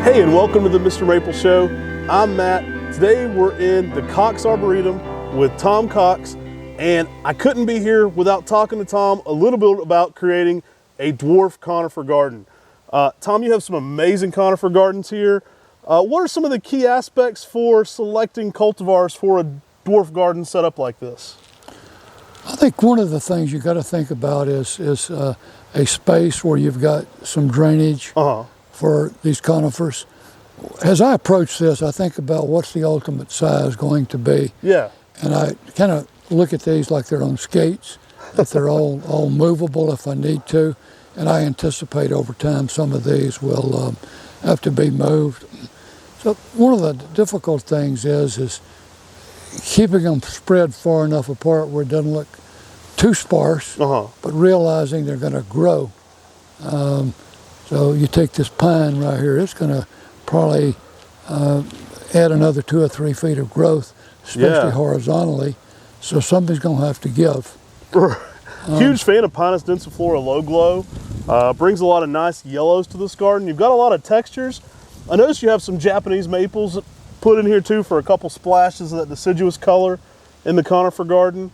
Hey, and welcome to the Mr. Maple Show. I'm Matt. Today we're in the Cox Arboretum with Tom Cox, and I couldn't be here without talking to Tom a little bit about creating a dwarf conifer garden. Tom, you have some amazing conifer gardens here. What are some of the key aspects for selecting cultivars for a dwarf garden setup like this? I think one of the things you got to think about is a space where you've got some drainage for these conifers. As I approach this, I think about what's the ultimate size going to be. Yeah. And I kind of look at these like they're on skates, that they're all movable if I need to. And I anticipate over time some of these will have to be moved. So one of the difficult things is keeping them spread far enough apart where it doesn't look too sparse, but realizing they're going to grow. So you take this pine right here, it's going to probably add another 2 or 3 feet of growth, especially horizontally. So something's going to have to give. Huge fan of Pinus densiflora low glow. Brings a lot of nice yellows to this garden. You've got a lot of textures. I noticed you have some Japanese maples put in here too for a couple splashes of that deciduous color in the conifer garden.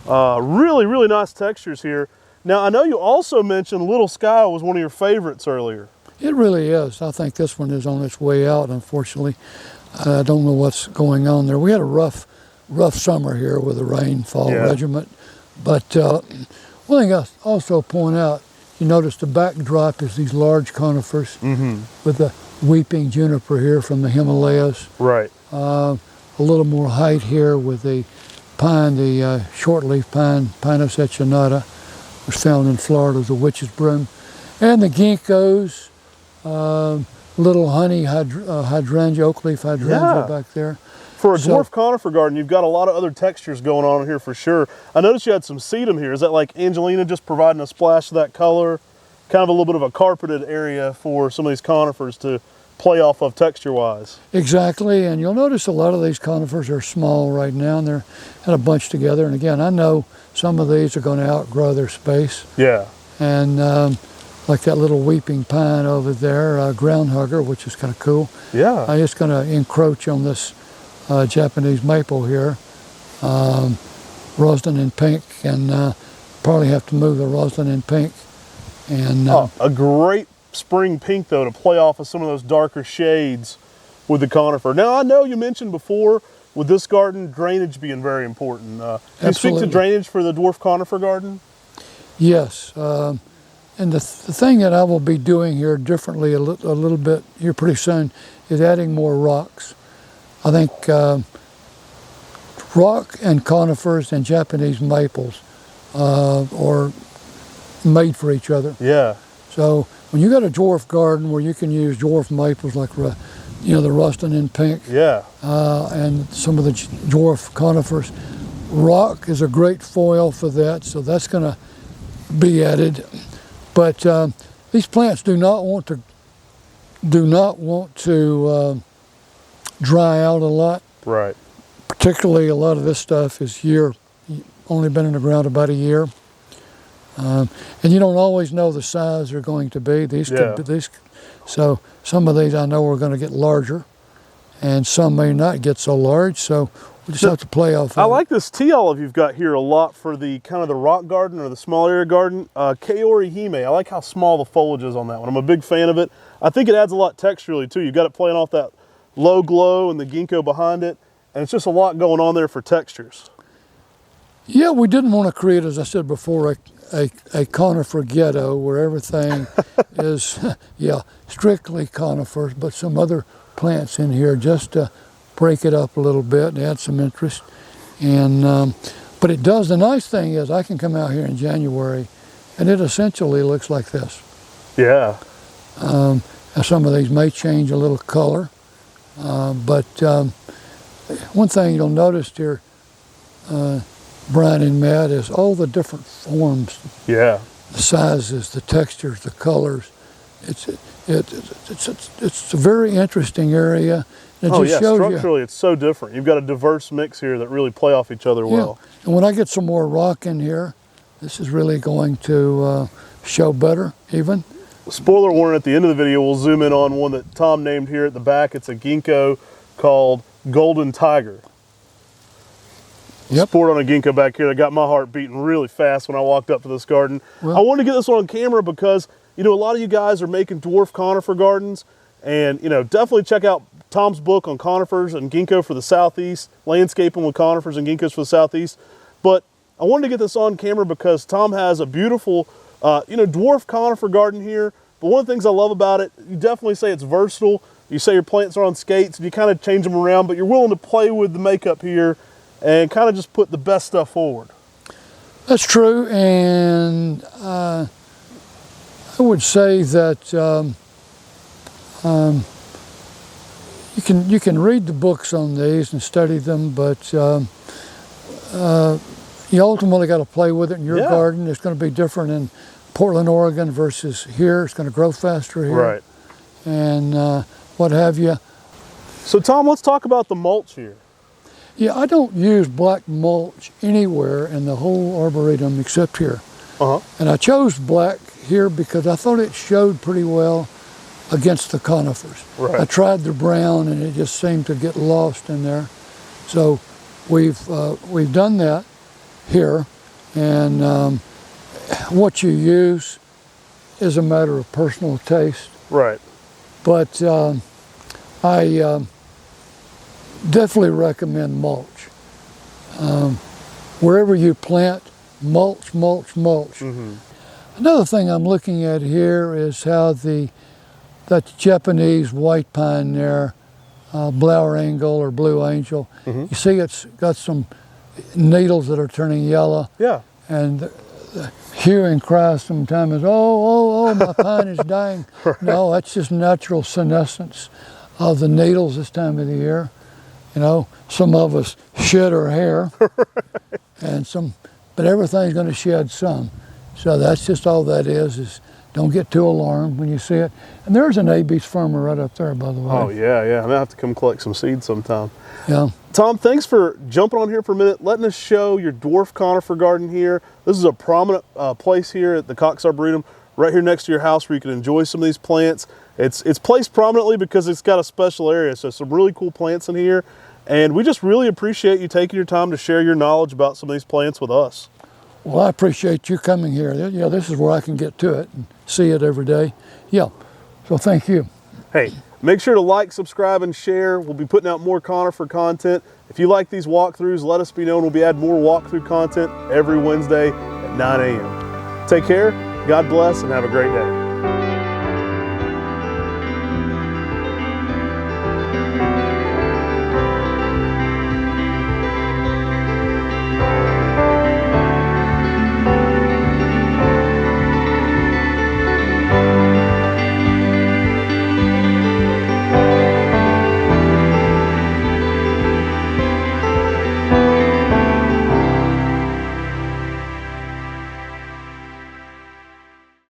Really, really nice textures here. Now, I know you also mentioned Little Sky was one of your favorites earlier. It really is. I think this one is on its way out, unfortunately. I don't know what's going on there. We had a rough summer here with the rainfall regiment. But one thing I also point out, you notice the backdrop is these large conifers with the weeping juniper here from the Himalayas. Right. A little more height here with the pine, the shortleaf pine, Pinus echinata, was found in Florida as a witch's broom. And the ginkgos, little honey hydrangea, oak leaf hydrangea back there. For a dwarf conifer garden, you've got a lot of other textures going on here for sure. I noticed you had some sedum here. Is that like Angelina just providing a splash of that color? Kind of a little bit of a carpeted area for some of these conifers to play off of texture-wise. Exactly, and you'll notice a lot of these conifers are small right now, and they're in a bunch together. And again, I know some of these are going to outgrow their space. Yeah. And like that little weeping pine over there, ground hugger, which is kind of cool. Yeah. I'm just going to encroach on this Japanese maple here, rosin in pink, and probably have to move the rosin in pink. And a great spring pink though to play off of some of those darker shades with the conifer. Now, I know you mentioned before with this garden drainage being very important. Can you speak to drainage for the dwarf conifer garden? Yes, and the thing that I will be doing here differently a little bit here pretty soon is adding more rocks. I think rock and conifers and Japanese maples are made for each other. Yeah. So when you got a dwarf garden where you can use dwarf maples like the rustin in pink, and some of the dwarf conifers, rock is a great foil for that. So that's going to be added. But these plants do not want to dry out a lot. Right. Particularly a lot of this stuff is only been in the ground about a year. And you don't always know the size they're going to be. So some of these I know are going to get larger, and some may not get so large. So we just have to play off. I like this tea olive you've got here a lot for the kind of the rock garden or the small area garden. Kaori Hime. I like how small the foliage is on that one. I'm a big fan of it. I think it adds a lot texturally too. You've got it playing off that low glow and the ginkgo behind it, and it's just a lot going on there for textures. Yeah, we didn't want to create, as I said before, a conifer ghetto where everything is, strictly conifers, but some other plants in here just to break it up a little bit and add some interest. And but it does. The nice thing is I can come out here in January, and it essentially looks like this. Yeah. Some of these may change a little color, but one thing you'll notice here, Brian and Matt, is all the different forms. Yeah. The sizes, the textures, the colors. It's a very interesting area. It just shows structurally it's so different. You've got a diverse mix here that really play off each other well. And when I get some more rock in here, this is really going to show better even. spoiler warning, at the end of the video, we'll zoom in on one that Tom named here at the back. It's a ginkgo called Golden Tiger. Yep. Sport on a ginkgo back here that got my heart beating really fast when I walked up to this garden. Well, I wanted to get this one on camera because, you know, a lot of you guys are making dwarf conifer gardens, and, you know, definitely check out Tom's book on conifers and ginkgo for the Southeast, landscaping with conifers and ginkgos for the Southeast. But I wanted to get this on camera because Tom has a beautiful, you know, dwarf conifer garden here. But one of the things I love about it, you definitely say it's versatile. You say your plants are on skates and you kind of change them around, but you're willing to play with the makeup here and kind of just put the best stuff forward. That's true, and I would say that you can read the books on these and study them, but you ultimately got to play with it in your garden. It's going to be different in Portland, Oregon versus here. It's going to grow faster here, Right. And what have you. So Tom, let's talk about the mulch here. Yeah, I don't use black mulch anywhere in the whole arboretum except here. And I chose black here because I thought it showed pretty well against the conifers. Right. I tried the brown and it just seemed to get lost in there. So we've done that here, and what you use is a matter of personal taste. Right. But I definitely recommend mulch. Wherever you plant, mulch, mulch, mulch. Another thing I'm looking at here is how that Japanese white pine there, Blower Angel or Blue Angel, you see it's got some needles that are turning yellow. Yeah. And the hue and cry sometimes is, oh, my pine is dying. Right. No, that's just natural senescence of the needles this time of the year. You know, some of us shed our hair, and but everything's going to shed some. So that's just all that is don't get too alarmed when you see it. And there's an A-Beast farmer right up there, by the way. Oh, yeah. I'm going to have to come collect some seeds sometime. Yeah. Tom, thanks for jumping on here for a minute, letting us show your dwarf conifer garden here. This is a prominent place here at the Cox Arboretum, right here next to your house where you can enjoy some of these plants. It's placed prominently because it's got a special area, so some really cool plants in here. And we just really appreciate you taking your time to share your knowledge about some of these plants with us. Well, I appreciate you coming here. Yeah, this is where I can get to it and see it every day. Yeah, so thank you. Hey, make sure to like, subscribe, and share. We'll be putting out more conifer content. If you like these walkthroughs, let us be known. We'll be adding more walkthrough content every Wednesday at 9 a.m. Take care, God bless, and have a great day.